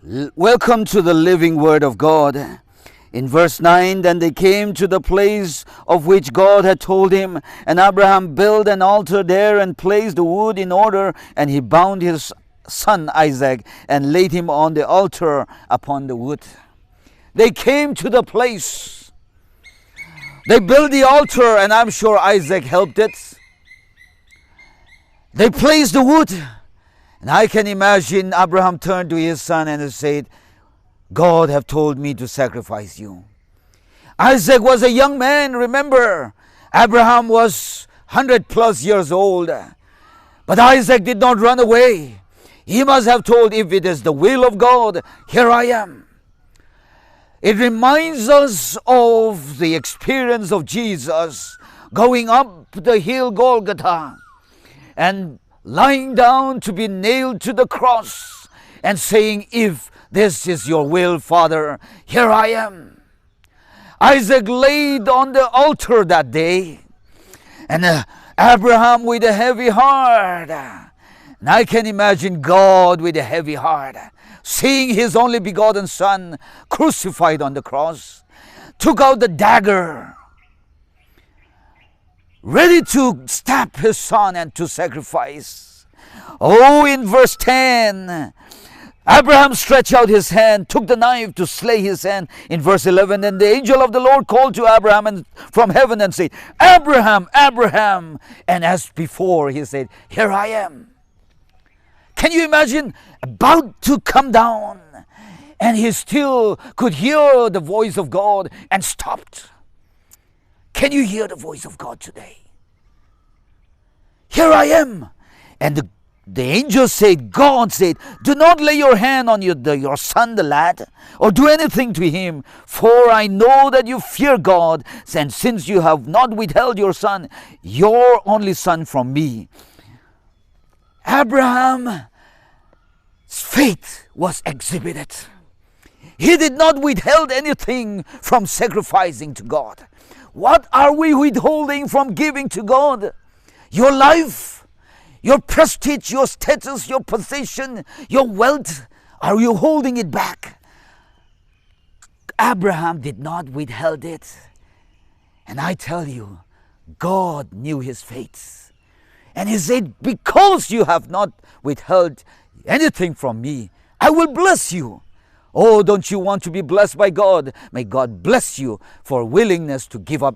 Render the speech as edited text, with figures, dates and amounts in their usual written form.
Welcome to the living word of God. In verse 9, then they came to the place of which God had told him, and Abraham built an altar there and placed the wood in order, and he bound his son Isaac and laid him on the altar upon the wood. They came to the place. They built the altar, and I'm sure Isaac helped it. They placed the wood. And I can imagine Abraham turned to his son and said, God have told me to sacrifice you. Isaac was a young man, remember. Abraham was 100 plus years old. But Isaac did not run away. He must have told, if it is the will of God, here I am. It reminds us of the experience of Jesus going up the hill Golgotha and lying down to be nailed to the cross and saying, if this is your will, Father, here I am. Isaac laid on the altar that day, and Abraham with a heavy heart. And I can imagine God with a heavy heart, seeing his only begotten son crucified on the cross, took out the dagger, ready to stab his son and to sacrifice. Oh, in verse 10, Abraham stretched out his hand, took the knife to slay his son. In verse 11, and the angel of the Lord called to Abraham from heaven and said, Abraham, Abraham. And as before, he said, here I am. Can you imagine? About to come down, and he still could hear the voice of God and stopped. Can you hear the voice of God today? Here I am. And the angel said, God said, do not lay your hand on your son, the lad, or do anything to him, for I know that you fear God, and since you have not withheld your son, your only son, from me. Abraham's faith was exhibited. He did not withhold anything from sacrificing to God. What are we withholding from giving to God? Your life, your prestige, your status, your position, your wealth. Are you holding it back? Abraham did not withhold it. And I tell you, God knew his faith. And he said, because you have not withheld anything from me, I will bless you. Oh, don't you want to be blessed by God? May God bless you for willingness to give up